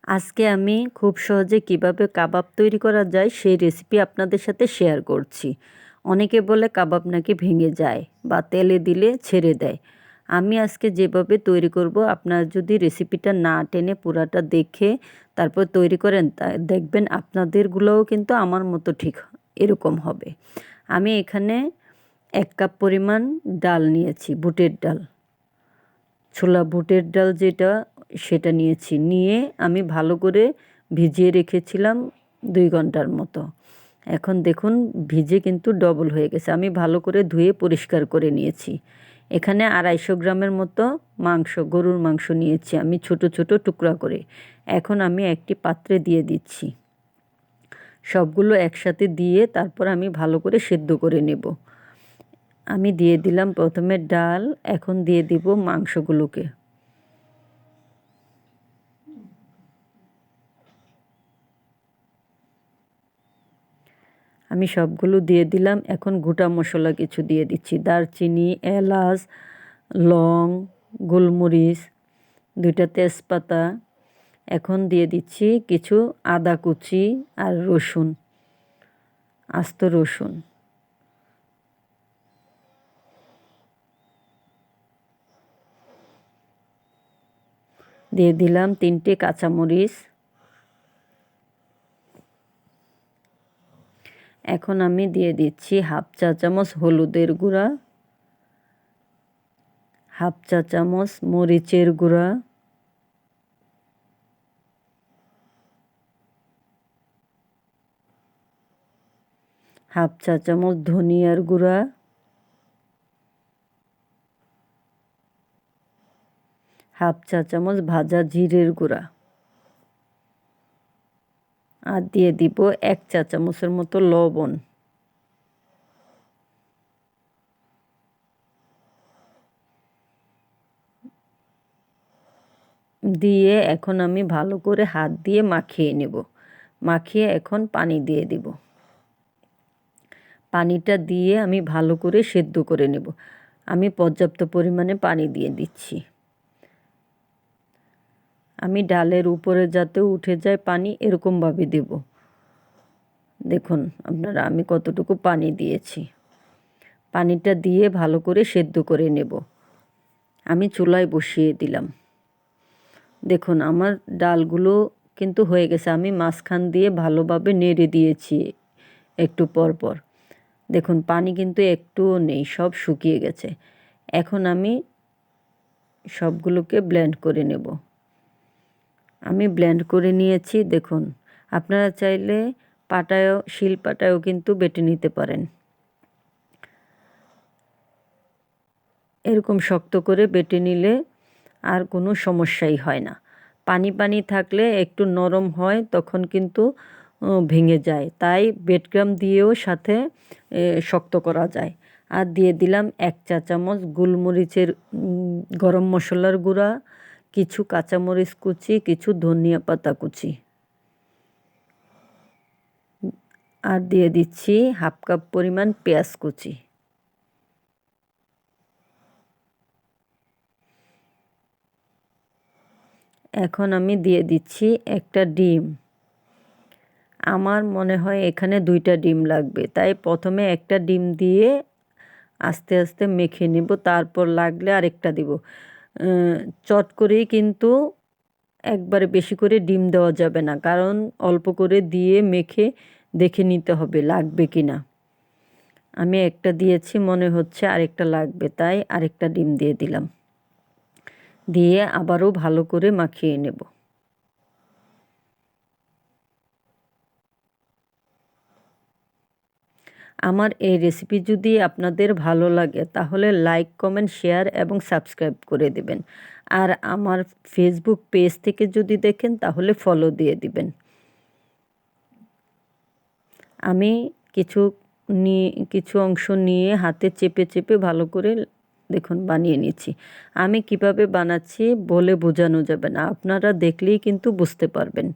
আজকে আমি খুব সহজে কিভাবে কাবাব তৈরি করা যায় সেই রেসিপি আপনাদের সাথে শেয়ার করছি। অনেকে বলে কাবাব নাকি ভেঙে যায় বা তেলে দিলে ছেড়ে দেয়। আমি আজকে যেভাবে তৈরি করব, আপনারা যদি রেসিপিটা না টেনে পুরাটা দেখে তারপর তৈরি করেন, তা দেখবেন আপনাদেরগুলোও কিন্তু আমার মতো ঠিক এরকম হবে। আমি এখানে 1 কাপ পরিমাণ ডাল নিয়েছি, বুটের ডাল। ছোলা বুটের ডাল যেটা, সেটা নিয়েছি। নিয়ে আমি ভালো করে ভিজিয়ে রেখেছিলাম 2 ঘন্টার মতো। এখন দেখুন ভিজে কিন্তু ডবল হয়ে গেছে। আমি ভালো করে ধুয়ে পরিষ্কার করে নিয়েছি। এখানে 250 গ্রামের মতো মাংস, গরুর মাংস নিয়েছি আমি ছোট ছোট টুকরা করে। এখন আমি একটি পাত্রে দিয়ে দিচ্ছি। সবগুলো একসাথে দিয়ে তারপর আমি ভালো করে সেদ্ধ করে নেব। আমি দিয়ে দিলাম প্রথমে ডাল, এখন দিয়ে দিব মাংসগুলোকে। আমি সবগুলো দিয়ে দিলাম। এখন গোটা মশলা কিছু দিয়ে দিচ্ছি। দারচিনি, এলাচ, লং, গোলমরিচ, 2টা তেজপাতা। এখন দিয়ে দিচ্ছি কিছু আদা কুচি আর রসুন, আস্ত রসুন। দিয়ে দিলাম 3টে কাঁচামরিচ। এখন আমি দিয়ে দিচ্ছি 1/2 চা চামচ হলুদের গুঁড়া, 1/2 চা চামচ মরিচের গুঁড়া, 1/2 চা চামচ ধনিয়ার গুঁড়া, 1/2 চা চামচ ভাজা জিরের গুঁড়া, আর দিয়ে দিব 1 চা চামচের মতো লবণ। দিয়ে এখন আমি ভালো করে হাত দিয়ে মাখিয়ে নেব। মাখিয়ে এখন পানি দিয়ে দিব। পানিটা দিয়ে আমি ভালো করে সেদ্ধ করে নেব। আমি পর্যাপ্ত পরিমাণে পানি দিয়ে দিচ্ছি। আমি ডালের উপরে যাতে উঠে যায় পানি, এরকমভাবে দেব। দেখুন আপনারা আমি কতটুকু পানি দিয়েছি। পানিটা দিয়ে ভালো করে সেদ্ধ করে নেব। আমি চুলায় বসিয়ে দিলাম। দেখুন আমার ডালগুলো কিন্তু হয়ে গেছে। আমি মাঝখান দিয়ে ভালোভাবে নেড়ে দিয়েছি একটু পর পর। দেখুন পানি কিন্তু একটুও নেই, সব শুকিয়ে গেছে। এখন আমি সবগুলোকে ব্লেন্ড করে নেব। আমি ব্লেন্ড করে নিয়েছি। দেখুন আপনারা চাইলে পাটায়ও, শিলপাটায়ও কিন্তু বেটে নিতে পারেন। এরকম শক্ত করে বেটে নিলে আর কোনো সমস্যাই হয় না। পানি পানি থাকলে একটু নরম হয়, তখন কিন্তু ভেঙে যায়। তাই বেডগ্রাম দিয়েও সাথে শক্ত করা যায়। আর দিয়ে দিলাম 1 চা চামচ গোলমরিচের গরম মশলার গুঁড়া, কিছু কাঁচামরিচ কুচি, কিছু ধনিয়া পাতা কুচি। আর দিয়ে দিচ্ছি 1/2 কাপ পরিমাণ পেঁয়াজ কুচি। এখন আমি দিয়ে দিচ্ছি একটা ডিম। আমার মনে হয় এখানে 2টা ডিম লাগবে, তাই প্রথমে একটা ডিম দিয়ে আস্তে আস্তে মেখে নেব, তারপর লাগলে আরেকটা দিব। চট করেই কিন্তু একবারে বেশি করে ডিম দেওয়া যাবে না, কারণ অল্প করে দিয়ে মেখে দেখে নিতে হবে লাগবে কি না। আমি একটা দিয়েছি, মনে হচ্ছে আরেকটা লাগবে, তাই আরেকটা ডিম দিয়ে দিলাম। দিয়ে আবারও ভালো করে মাখিয়ে নেব। আমার এই রেসিপি যদি আপনাদের ভালো লাগে তাহলে লাইক, কমেন্ট, শেয়ার এবং সাবস্ক্রাইব করে দেবেন। আর আমার ফেসবুক পেজ থেকে যদি দেখেন তাহলে ফলো দিয়ে দিবেন। আমি কিছু কিছু অংশ নিয়ে হাতে চেপে চেপে ভালো করে দেখুন বানিয়ে নিচ্ছি। আমি কিভাবে বানাচ্ছি বলে বোঝানো যাবে না, আপনারা দেখলেই কিন্তু বুঝতে পারবেন।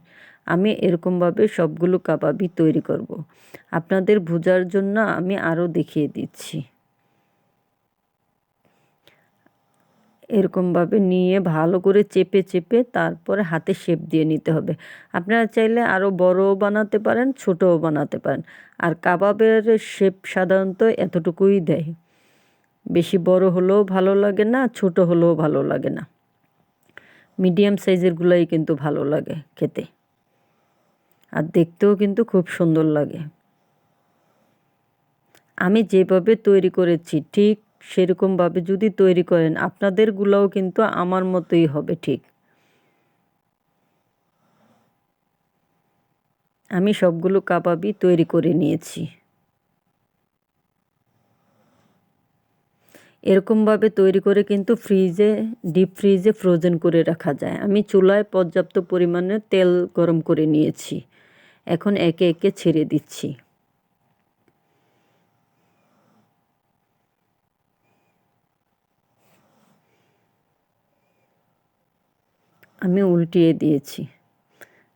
আমি এরকমভাবে সবগুলো কাবাবই তৈরি করব। আপনাদের বোঝার জন্য আমি আরও দেখিয়ে দিচ্ছি। এরকমভাবে নিয়ে ভালো করে চেপে চেপে তারপরে হাতে শেপ দিয়ে নিতে হবে। আপনারা চাইলে আরও বড়ও বানাতে পারেন, ছোটও বানাতে পারেন। আর কাবাবের শেপ সাধারণত এতটুকুই দেয়, বেশি বড় হলেও ভালো লাগে না, ছোট হলেও ভালো লাগে না। মিডিয়াম সাইজেরগুলোই কিন্তু ভালো লাগে খেতে, আর দেখতেও কিন্তু খুব সুন্দর লাগে। আমি যেভাবে তৈরি করেছি ঠিক সেরকমভাবে যদি তৈরি করেন আপনাদেরগুলোও কিন্তু আমার মতোই হবে ঠিক। আমি সবগুলো কাবাবই তৈরি করে নিয়েছি। এরকমভাবে তৈরি করে কিন্তু ডিপ ফ্রিজে ফ্রোজেন করে রাখা যায়। আমি চুলায় পর্যাপ্ত পরিমাণে তেল গরম করে নিয়েছি, এখন একে একে ছেড়ে দিচ্ছি। আমি উল্টিয়ে দিয়েছি।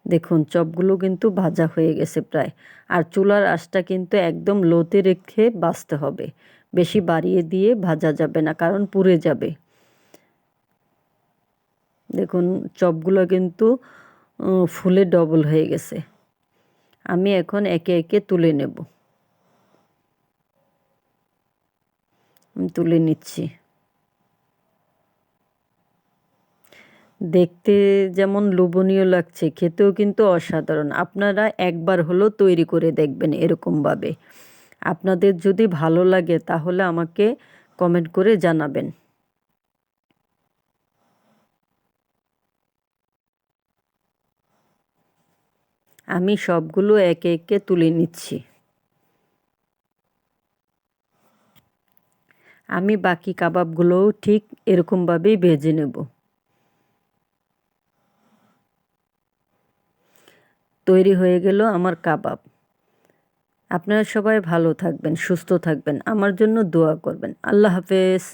দেখুন চপগুলো কিন্তু ভাজা হয়ে গেছে প্রায়। আর চুলার আঁচটা কিন্তু একদম লোতে রেখে ভাজতে হবে, বেশি বাড়িয়ে দিয়ে ভাজা যাবে না, কারণ পুড়ে যাবে। দেখুন চপগুলো কিন্তু ফুলে ডবল হয়ে গেছে। আমি এখন একে একে তুলে নেব। আমি তুলে নিচ্ছি। দেখতে যেমন লোভনীয় লাগছে, খেতেও কিন্তু অসাধারণ। আপনারা একবার হলেও তৈরি করে দেখবেন এরকমভাবে। আপনাদের যদি ভালো লাগে তাহলে আমাকে কমেন্ট করে জানাবেন। আমি সবগুলো একে একে তুলে নিচ্ছি। আমি বাকি কাবাবগুলোও ঠিক এরকমভাবেই ভেজে নেব। তৈরি হয়ে গেল আমার কাবাব। আপনারা সবাই ভালো থাকবেন, সুস্থ থাকবেন, আমার জন্য দোয়া করবেন। আল্লাহ হাফেজ।